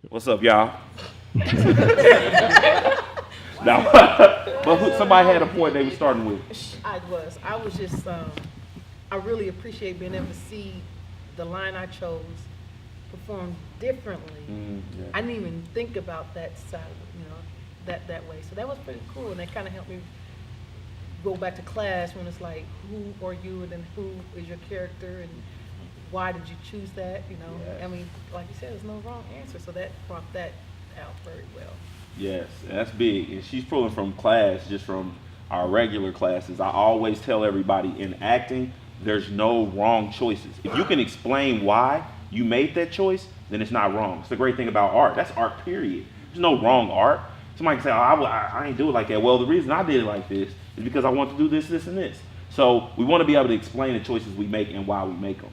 What's up, y'all? Now, but somebody had a point they were starting with. I was. I was just. I really appreciate being able to see the line I chose perform differently. Yeah. I didn't even think about that side, that way. So that was pretty cool, and that kind of helped me go back to class when it's like, who are you, and then who is your character, and why did you choose that? Yes. I mean, like you said, there's no wrong answer. So that brought that out very well. Yes, that's big. And she's pulling from class, just from our regular classes. I always tell everybody in acting, there's no wrong choices. If you can explain why you made that choice, then it's not wrong. It's the great thing about art. That's art, period. There's no wrong art. Somebody can say, I ain't do it like that. Well, the reason I did it like this is because I want to do this, this, and this. So we want to be able to explain the choices we make and why we make them.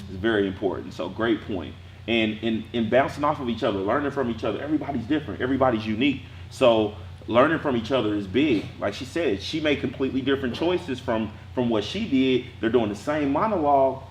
It's very important. So great point. And in bouncing off of each other, learning from each other, everybody's different. Everybody's unique. So learning from each other is big. Like she said, she made completely different choices from what she did. They're doing the same monologue,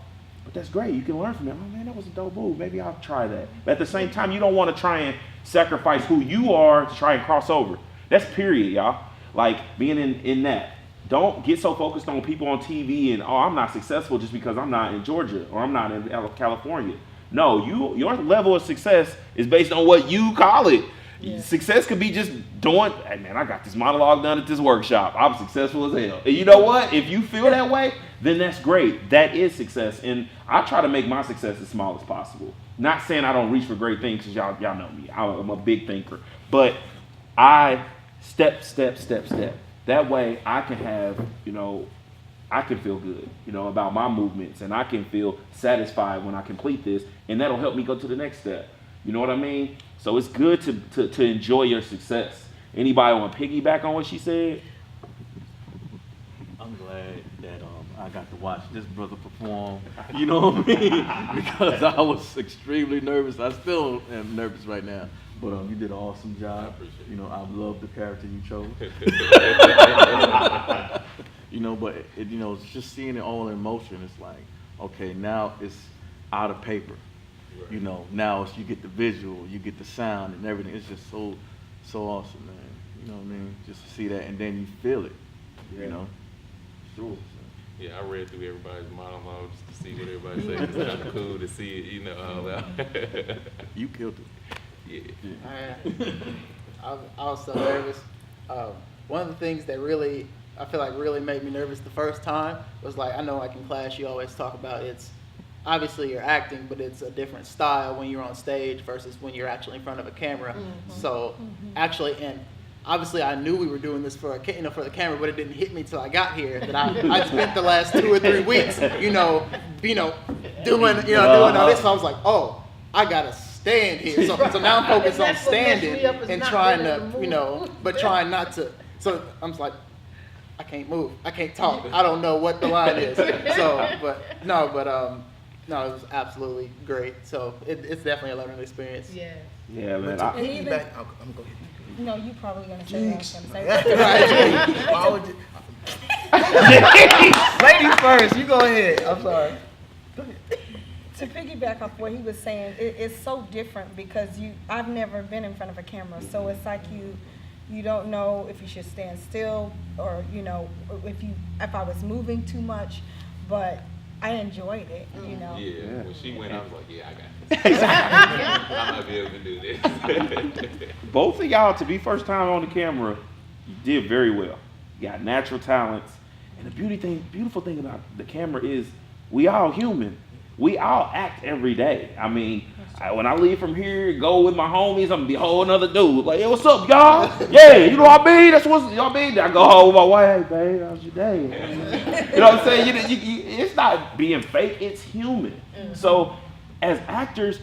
but that's great. You can learn from them. Oh man, that was a dope move. Maybe I'll try that. But at the same time, you don't want to try and sacrifice who you are to try and cross over. That's period, y'all. Like being in that. Don't get so focused on people on TV and, I'm not successful just because I'm not in Georgia or I'm not in California. No, your level of success is based on what you call it. Yeah. Success could be just doing, hey man, I got this monologue done at this workshop. I'm successful as hell. And you know what? If you feel that way, then that's great. That is success. And I try to make my success as small as possible. Not saying I don't reach for great things, because y'all know me. I'm a big thinker. But I step. That way I can have, I can feel good, about my movements, and I can feel satisfied when I complete this, and that'll help me go to the next step. You know what I mean? So it's good to enjoy your success. Anybody want to piggyback on what she said? I'm glad that I got to watch this brother perform, you know what I mean? Because I was extremely nervous. I still am nervous right now. But you did an awesome job. I appreciate it. I love the character you chose. But it's just seeing it all in motion. It's like, okay, now it's out of paper. Right. Now you get the visual, you get the sound and everything. It's just so awesome, man. You know what I mean? Just to see that, and then you feel it. Yeah. Sure. Yeah, I read through everybody's monologues to see what everybody said. It's kind of cool to see it, all out. You killed it. Yeah. I was so nervous. One of the things that I feel like really made me nervous the first time was like, I know like in class you always talk about it's obviously you're acting, but it's a different style when you're on stage versus when you're actually in front of a camera. Mm-hmm. So actually, and obviously I knew we were doing this for for the camera, but it didn't hit me till I got here that I spent the last 2 or 3 weeks, doing all this. So I was like, oh, I gotta stand here. So now I'm focused on standing and trying to, but trying not to. So I'm just like, I can't move. I can't talk. I don't know what the line is. No, it was absolutely great. So it's definitely a learning experience. Yeah. Yeah, man. I'm going go ahead. No, you probably gonna say what I'm gonna say. Why would you? Ladies first. You go ahead. I'm sorry. To piggyback off what he was saying, it's so different because I've never been in front of a camera, so it's like you don't know if you should stand still or if I was moving too much, but I enjoyed it. Yeah. When she went, I was like, yeah, I got this. I might be able to do this. Both of y'all, to be first time on the camera, you did very well. You got natural talents, and the beautiful thing about the camera is we all human. We all act every day. I mean, when I leave from here, go with my homies, I'm gonna be a whole another dude. Like, hey, what's up, y'all? Yeah, you know what I mean? That's what y'all mean. I go home with my wife, hey, babe, how's your day? You know what I'm saying? It's not being fake, it's human. Mm-hmm. So, as actors,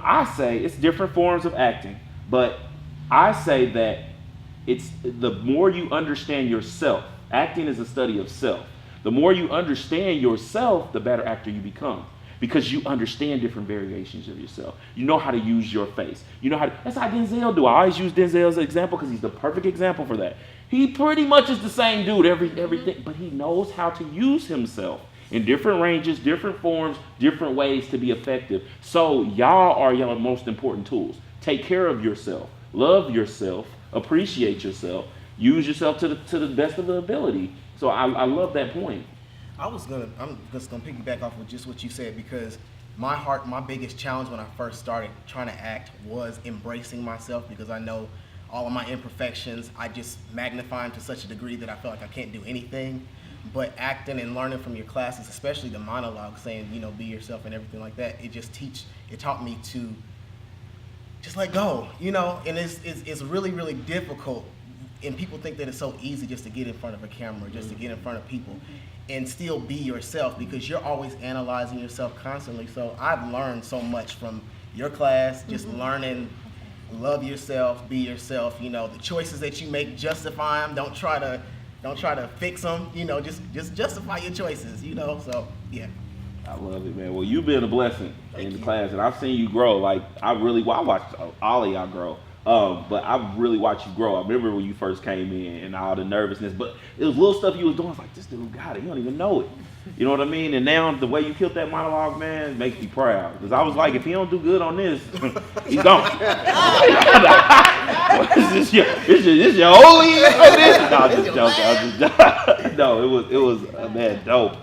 I say it's different forms of acting, but I say that it's the more you understand yourself. Acting is a study of self. The more you understand yourself, the better actor you become. Because you understand different variations of yourself. You know how to use your face. That's how Denzel do. I always use Denzel as an example because he's the perfect example for that. He pretty much is the same dude, everything, but he knows how to use himself in different ranges, different forms, different ways to be effective. So y'all are your most important tools. take care of yourself, love yourself, appreciate yourself, use yourself to the best of the ability. So I love that point. I'm just gonna piggyback off of just what you said, because my biggest challenge when I first started trying to act was embracing myself, because I know all of my imperfections, I just magnify them to such a degree that I feel like I can't do anything. But acting and learning from your classes, especially the monologue, saying, be yourself and everything like that, it taught me to just let go, and it's really, really difficult. And people think that it's so easy just to get in front of a camera, just to get in front of people and still be yourself, because you're always analyzing yourself constantly. So I've learned so much from your class, just learning, love yourself, be yourself, the choices that you make, justify them. Don't try to fix them, just justify your choices, so yeah. I love it, man. Well, you've been a blessing in the class, and I've seen you grow. Like, I watched all of y'all grow. But I really watched you grow. I remember when you first came in and all the nervousness, but it was little stuff you was doing. I was like, this dude got it. He don't even know it. You know what I mean? And now the way you killed that monologue, man, makes me proud. Because I was like, if he don't do good on this, he's gone. Is this your only on this? No, I'm just joking. No, it was man, dope.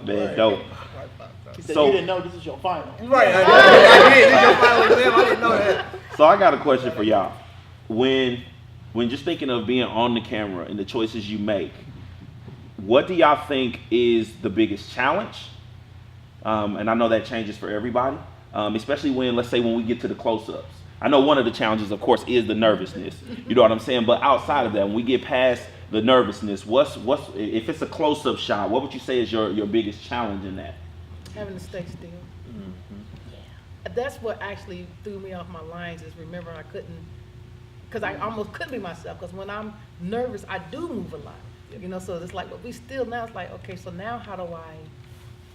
He said, So- you didn't know this is your final. Right, I did. This is your final exam. I didn't know that. So I got a question for y'all. When just thinking of being on the camera and the choices you make, what do y'all think is the biggest challenge? And I know that changes for everybody, especially let's say when we get to the close-ups. I know one of the challenges, of course, is the nervousness. You know what I'm saying? But outside of that, when we get past the nervousness, what's if it's a close-up shot, what would you say is your biggest challenge in that? Having to stay still. That's what actually threw me off my lines, is remember I couldn't, because I almost couldn't be myself, because when I'm nervous, I do move a lot, so it's like, but now it's like, okay, so now how do I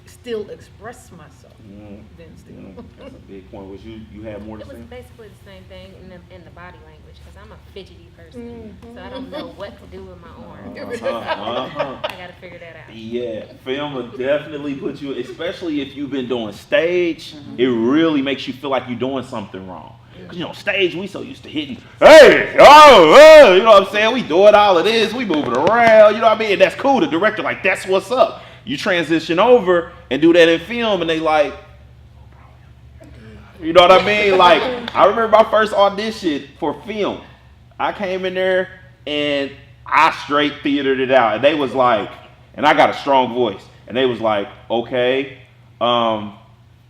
still express myself? Then still. That's a big point. Was you had more to It was say? basically the same thing in the body language, because I'm a fidgety person, so I don't know what to do with my arms. I gotta figure that out. Yeah, film will definitely put you, especially if you've been doing stage, it really makes you feel like you're doing something wrong. Because, stage, we so used to hitting, hey, you know what I'm saying? We doing all of this, we moving around, you know what I mean? And that's cool. The director, like, that's what's up. You transition over and do that in film, and they like, you know what I mean? Like, I remember my first audition for film. I came in there, and I straight theatered it out. And they was like, and I got a strong voice. And they was like, okay, can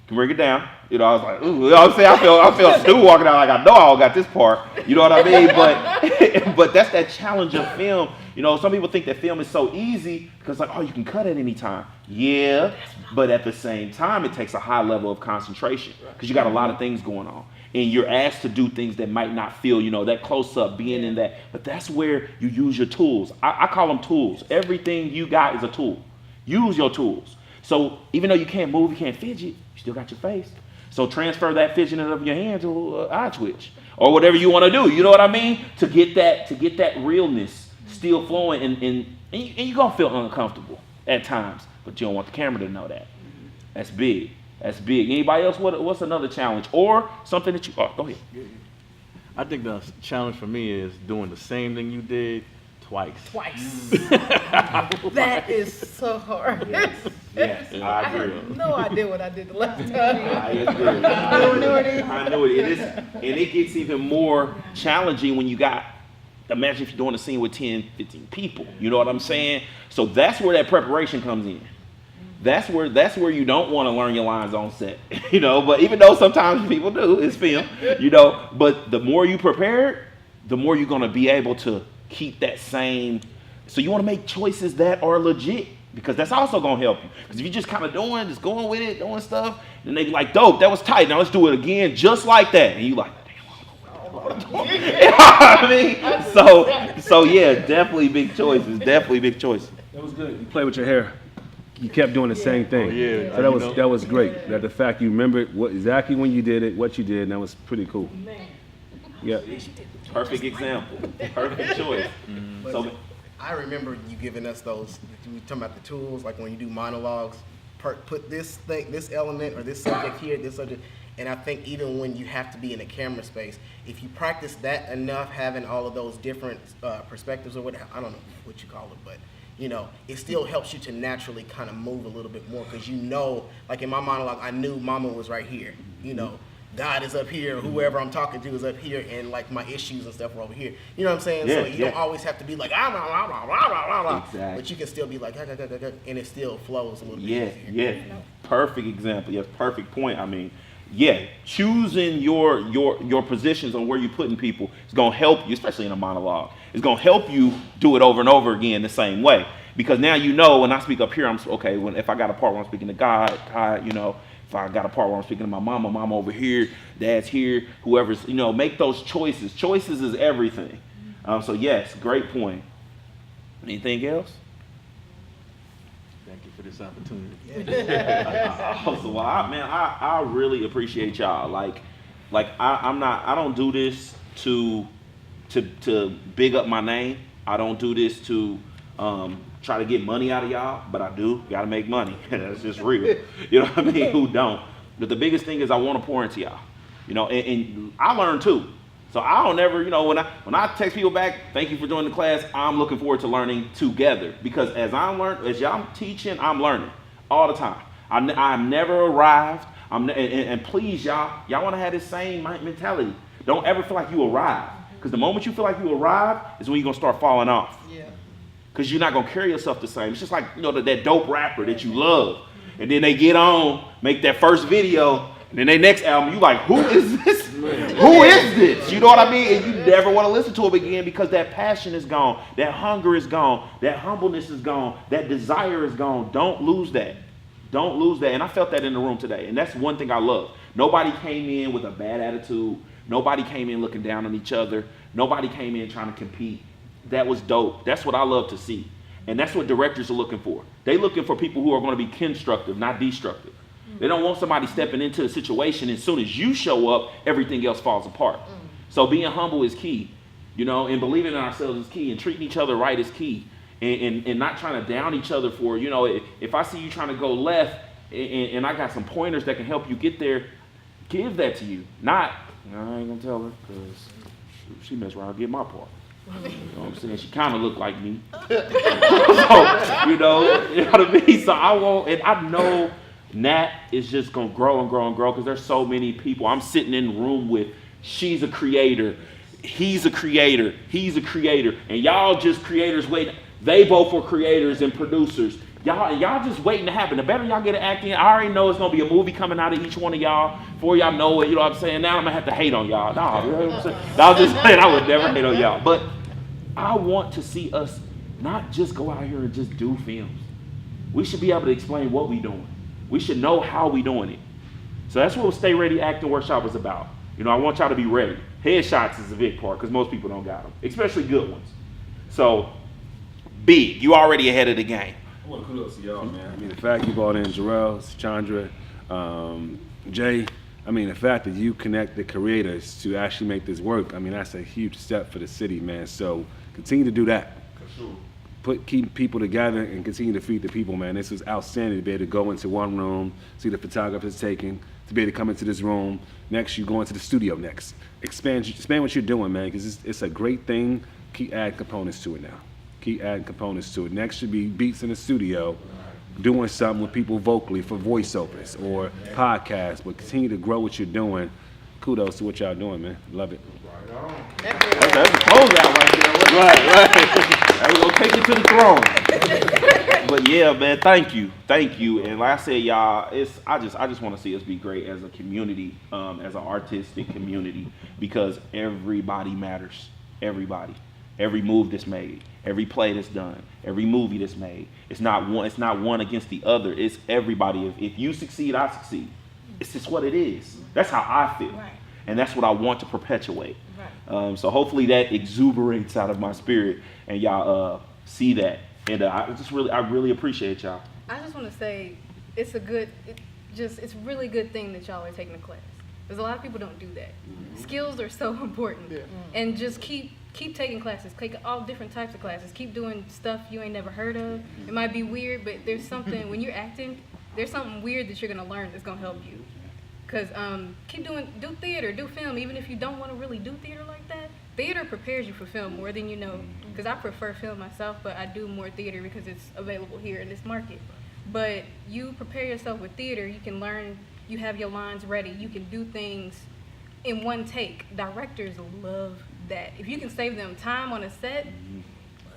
bring it down. I was like, ooh, you know what I'm saying? I felt stupid walking out like, I know I all got this part. You know what I mean? But that's that challenge of film. Some people think that film is so easy because like, oh, you can cut at any time. Yeah, but at the same time, it takes a high level of concentration because you got a lot of things going on. And you're asked to do things that might not feel, that close up, being in that. But that's where you use your tools. I call them tools. Everything you got is a tool. Use your tools. So even though you can't move, you can't fidget, you still got your face. So transfer that fidgeting of your hand to eye twitch or whatever you want to do. You know what I mean? To get that realness still flowing, and you're gonna feel uncomfortable at times, but you don't want the camera to know that. That's big. That's big. Anybody else? What's another challenge or something that you? Oh, go ahead. I think the challenge for me is doing the same thing you did twice. That is so hard. Yes, I agree. had no idea what I did the last time. I agree. I know it. It is, and it gets even more challenging when you got. Imagine if you're doing a scene with 10, 15 people. You know what I'm saying? So that's where that preparation comes in. That's where you don't want to learn your lines on set. But even though sometimes people do, it's film. But the more you prepare, the more you're gonna be able to keep that same. So you want to make choices that are legit, because that's also gonna help you. Because if you're just kind of just going with it, doing stuff, then they be like, dope, that was tight. Now let's do it again, just like that. And you like, damn, what am I doing? You know what I mean? So yeah, definitely big choices. Definitely big choices. That was good. You played with your hair. You kept doing the same thing. Oh, yeah. So that was great. That the fact you remembered exactly when you did it, what you did, and that was pretty cool. Yeah. Perfect example. Perfect choice. So I remember you giving us those, we talking about the tools, like when you do monologues, put this element or this subject here, this subject, And I think even when you have to be in a camera space, if you practice that enough, having all of those different perspectives or whatever, I don't know what you call it, but you know, it still helps you to naturally kind of move a little bit more because you know, like in my monologue, I knew Mama was right here. You know, God is up here, whoever I'm talking to is up here, and like my issues and stuff are over here. You know what I'm saying? Yeah, So you don't always have to be like, blah, blah, blah, blah, blah, blah, blah. Exactly. But you can still be like, and it still flows a little bit Yeah, easier. yeah. Perfect example. Yes, perfect point. I mean, yeah, choosing your positions on where you're putting people is gonna help you, especially in a monologue. It's gonna help you do it over and over again the same way. Because now you know when I speak up here, I'm okay. If I got a part where I'm speaking to God, you know, if I got a part where I'm speaking to my mama over here, dad's here, whoever's, you know, make those choices. Choices is everything. So yes, great point. Anything else? Thank you for this opportunity. Awesome. Well, I really appreciate y'all. Like I don't do this to big up my name. I don't do this to try to get money out of y'all, but I do gotta make money. That's just real. You know what I mean? Who don't? But the biggest thing is I want to pour into y'all. You know, and I learn too. So I don't ever, you know, when I text people back, thank you for joining the class, I'm looking forward to learning together. Because as y'all teaching, I'm learning all the time. I've never arrived. And please, y'all want to have this same mentality. Don't ever feel like you arrived. Because the moment you feel like you arrived is when you're going to start falling off. Yeah. Because you're not going to carry yourself the same. It's just like, you know, that dope rapper that you love. And then they get on, make that first video, and then their next album, you like, who is this? Who is this? You know what I mean? And you never want to listen to it again because that passion is gone. That hunger is gone. That humbleness is gone. That desire is gone. Don't lose that. Don't lose that. And I felt that in the room today. And that's one thing I love. Nobody came in with a bad attitude. Nobody came in looking down on each other. Nobody came in trying to compete. That was dope. That's what I love to see. And that's what directors are looking for. They're looking for people who are going to be constructive, not destructive. They don't want somebody stepping into a situation and as soon as you show up, everything else falls apart. So being humble is key, you know, and believing in ourselves is key, and treating each other right is key, and not trying to down each other for, you know, if I see you trying to go left and I got some pointers that can help you get there, give that to you. Not, I ain't gonna tell her because she messed around and get my part. You know what I'm saying? She kind of looked like me. So, you know what I mean? So I won't, and I know Nat is just gonna grow and grow and grow because there's so many people I'm sitting in the room with. She's a creator, he's a creator, he's a creator, and y'all just creators waiting. They both were creators and producers. Y'all just waiting to happen. The better y'all get at acting, I already know it's gonna be a movie coming out of each one of y'all. Before y'all know it, you know what I'm saying? Now I'm gonna have to hate on y'all. Nah, you know what I'm saying? I was just saying I would never hate on y'all. But I want to see us not just go out here and just do films. We should be able to explain what we doing. We should know how we doing it. So that's what Stay Ready Acting Workshop is about. You know, I want y'all to be ready. Headshots is a big part because most people don't got them, especially good ones. So, big, you already ahead of the game. I want to kudos to y'all, man. I mean, the fact you brought in Jarrell, Chandra, Jay, I mean, the fact that you connect the creators to actually make this work, I mean, that's a huge step for the city, man. So continue to do that. For sure. Keep people together and continue to feed the people, man. This was outstanding to be able to go into one room, see the photographers taking, to be able to come into this room. Next, you go into the studio next. Expand what you're doing, man, because it's a great thing. Keep adding components to it now. Keep adding components to it. Next should be beats in the studio, doing something with people vocally for voiceovers or podcasts, but continue to grow what you're doing. Kudos to what y'all doing, man. Love it. That's a closeout right there. Right. We're gonna take it to the throne. But yeah, man, thank you. And like I said, y'all, I just want to see us be great as a community, as an artistic community, because everybody matters. Everybody. Every move that's made, every play that's done, every movie that's made. It's not one against the other. It's everybody. If you succeed, I succeed. It's just what it is. That's how I feel. Right. And that's what I want to perpetuate. Right. So hopefully that exuberates out of my spirit and y'all see that. And I really appreciate y'all. I just want to say it's really good thing that y'all are taking the class. Because a lot of people don't do that. Mm-hmm. Skills are so important. Yeah. And just keep taking classes. Take all different types of classes. Keep doing stuff you ain't never heard of. It might be weird, but there's something, when you're acting, there's something weird that you're going to learn that's going to help you. Cause do theater, do film, even if you don't want to really do theater like that. Theater prepares you for film more than you know. Cause I prefer film myself, but I do more theater because it's available here in this market. But you prepare yourself with theater, you can learn. You have your lines ready. You can do things in one take. Directors love that. If you can save them time on a set,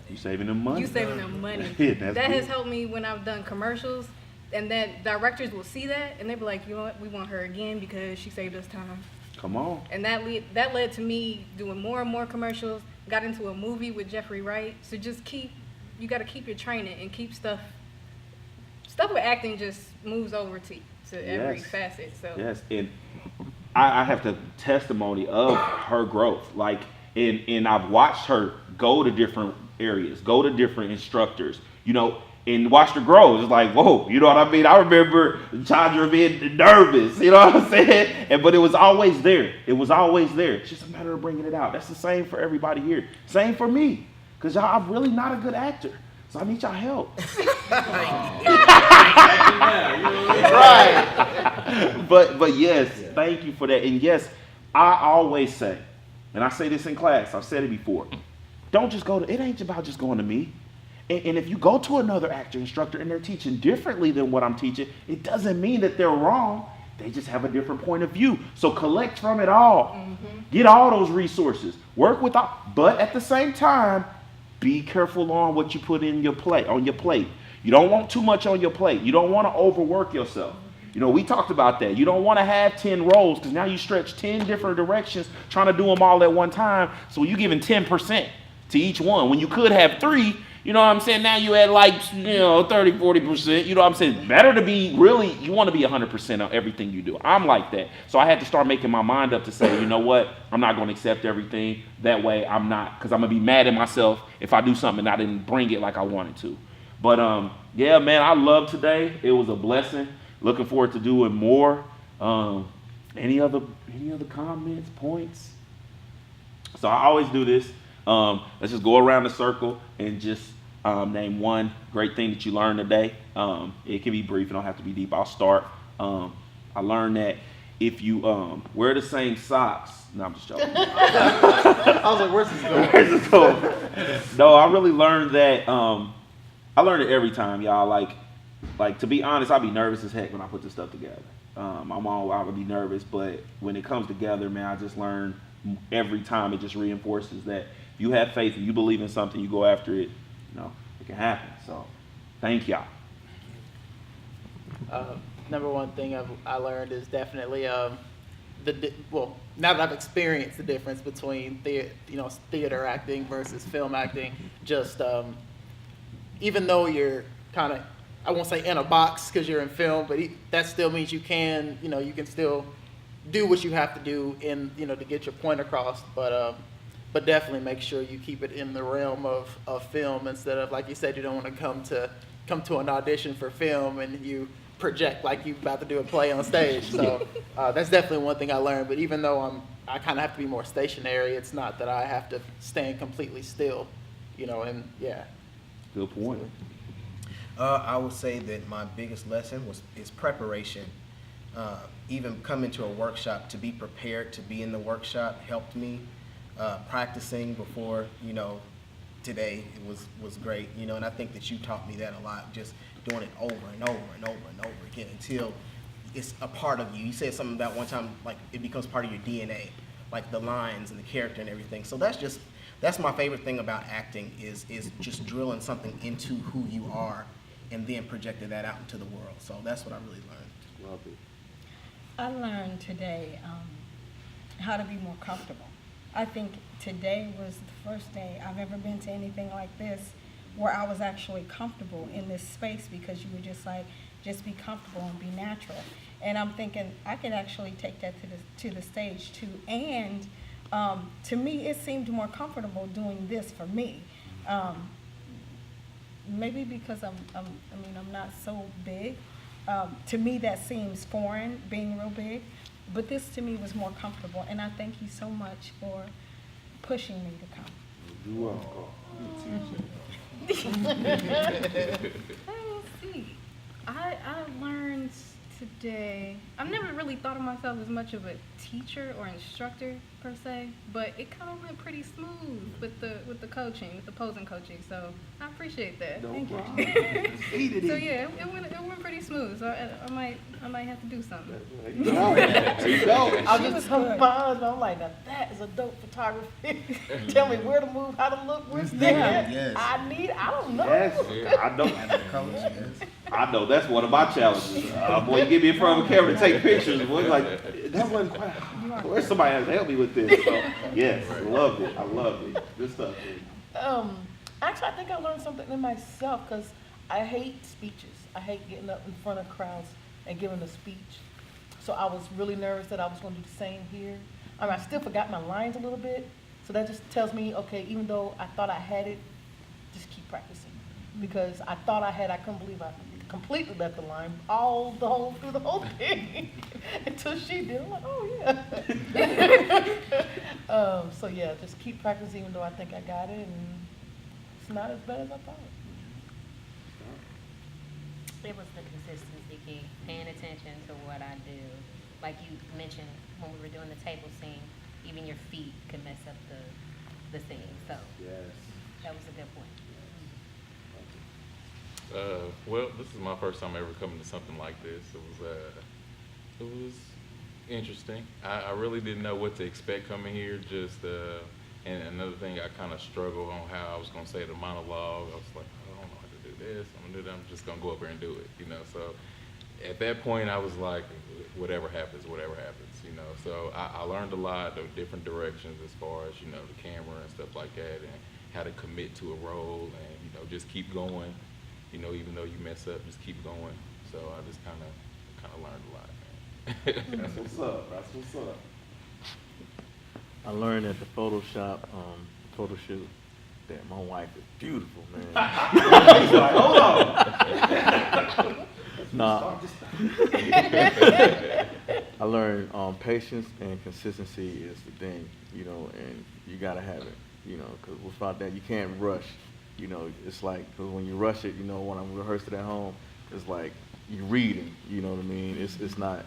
you saving them money. You saving them money. Yeah, that has helped me when I've done commercials. And that directors will see that and they be like, you know what, we want her again because she saved us time. Come on. And that led to me doing more and more commercials. Got into a movie with Jeffrey Wright. So just you got to keep your training and keep stuff with acting just moves over to every facet. So yes, and I have the testimony of her growth. Like, and I've watched her go to different areas, go to different instructors. You know. And watched her grow. It's like, whoa, you know what I mean? I remember Chandra being nervous, you know what I'm saying? But it was always there. It was always there. It's just a matter of bringing it out. That's the same for everybody here. Same for me. Because I'm really not a good actor. So I need y'all help. Right. But yes, thank you for that. And yes, I always say, and I say this in class, I've said it before, don't just it ain't about just going to me. And if you go to another actor instructor and they're teaching differently than what I'm teaching, it doesn't mean that they're wrong. They just have a different point of view. So collect from it all. Mm-hmm. Get all those resources. Work with all. But at the same time, be careful on what you put in your plate. You don't want too much on your plate. You don't want to overwork yourself. You know, we talked about that. You don't want to have 10 roles because now you stretch 10 different directions trying to do them all at one time. So you're giving 10% to each one when you could have 3. You know what I'm saying? Now you at 30, 40%. You know what I'm saying? Better to be you want to be 100% on everything you do. I'm like that. So I had to start making my mind up to say, you know what? I'm not going to accept everything. That way I'm not, because I'm going to be mad at myself if I do something and I didn't bring it like I wanted to. But yeah, man, I love today. It was a blessing. Looking forward to doing more. Any other comments, points? So I always do this. Let's just go around the circle and just name one great thing that you learned today. It can be brief. It don't have to be deep. I'll start. I learned that if you wear the same socks. No, I'm just joking. I was like, where's this going? No, I really learned that. I learned it every time, y'all. Like to be honest, I'll be nervous as heck when I put this stuff together. I would be nervous, but when it comes together, man, I just learn every time. It just reinforces that if you have faith and you believe in something, you go after it. You know, it can happen. So, thank y'all. Number one thing I learned is definitely now that I've experienced the difference between theater acting versus film acting, just even though you're kind of, I won't say in a box because you're in film, but that still means you can still do what you have to do to get your point across, but definitely make sure you keep it in the realm of film instead of, like you said, you don't want to come to an audition for film and you project like you're about to do a play on stage. So that's definitely one thing I learned. But even though I kind of have to be more stationary, it's not that I have to stand completely still, and yeah. Good point. I would say that my biggest lesson is preparation. Even coming to a workshop, to be prepared to be in the workshop helped me. Practicing before, today it was great, and I think that you taught me that a lot, just doing it over and over and over and over again until it's a part of you. You said something about one time, like it becomes part of your DNA, like the lines and the character and everything. So that's my favorite thing about acting is just drilling something into who you are and then projecting that out into the world. So that's what I really learned. Love it. I learned today how to be more comfortable. I think today was the first day I've ever been to anything like this where I was actually comfortable in this space, because you were just be comfortable and be natural. And I'm thinking I could actually take that to the stage too. And to me, it seemed more comfortable doing this for me. Maybe because I'm not so big. To me, that seems foreign, being real big. But this to me was more comfortable, and I thank you so much for pushing me to come. You're welcome. Let's see. I learned today, I've never really thought of myself as much of a teacher or instructor per se, but it kind of went pretty smooth with the coaching, with the posing coaching. So I appreciate that. Thank you. So yeah, it went pretty smooth. So I might have to do something. I was just coming behind, I'm like, now that is a dope photography. Tell me where to move, how to look, where's that? Yes. I don't know. Yes, I know. Coach, yes. I know that's one of my challenges. Boy, you get me in front of a camera to take pictures. Boy, like that wasn't quite. Where's somebody has to help me with this? So, yes, loved it. I loved it. Good stuff. Actually, I think I learned something in myself because I hate speeches. I hate getting up in front of crowds and giving a speech. So I was really nervous that I was going to do the same here. I mean, I still forgot my lines a little bit. So that just tells me, okay, even though I thought I had it, just keep practicing. Because I thought I had, I couldn't believe I completely left the line through the whole thing until she did. I'm like, oh yeah. So yeah, just keep practicing even though I think I got it, and it's not as bad as I thought. It was the consistency key, paying attention to what I do. Like you mentioned when we were doing the table scene, even your feet could mess up the scene. So Yes. that was a good point. Well, this is my first time ever coming to something like this. It was interesting. I really didn't know what to expect coming here. And another thing, I kind of struggled on how I was going to say the monologue. I was like, I don't know how to do this. I'm gonna do that. I'm just going to go up here and do it, you know. So at that point, I was like, whatever happens, you know. So I learned a lot of different directions as far as, you know, the camera and stuff like that, and how to commit to a role and, you know, just keep going. You know, even though you mess up, just keep going. So I just kind of learned a lot, man. That's what's up. That's what's up. I learned at the Photoshop photo shoot that my wife is beautiful, man. He's like, hold on. Nah. I learned patience and consistency is the thing, you know, and you gotta have it, you know, because without that you can't rush. You know, it's like, cause when you rush it, you know, when I'm rehearsing at home, it's like you reading. You know what I mean? It's not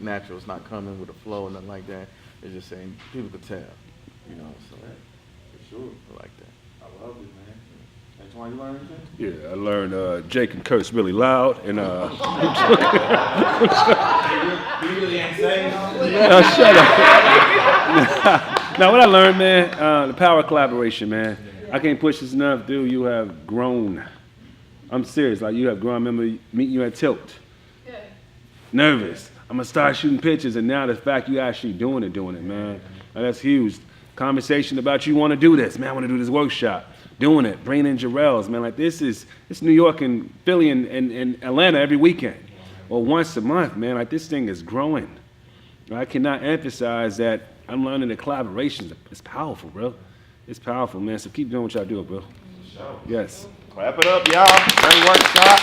natural. It's not coming with a flow or nothing like that. It's just saying people could tell. You know, so For sure. I like that. I love it, man. Antoine, you learned anything? Yeah, I learned Jake can curse really loud and You really ain't saying shut up. Now what I learned, man, the power of collaboration, man. I can't push this enough, dude. You have grown. I'm serious. Like you have grown. I remember meeting you at Tilt. Yeah. Nervous. I'm gonna start shooting pictures, and now the fact you actually doing it, man. Now, that's huge. Conversation about you want to do this, man. I want to do this workshop. Doing it, bringing in Jarrell's, man. Like it's New York and Philly and Atlanta every weekend, or once a month, man. Like this thing is growing. I cannot emphasize that. I'm learning that collaboration is powerful, bro. It's powerful, man. So keep doing what y'all do, bro. Yes. Clap it up, y'all. Great workshop.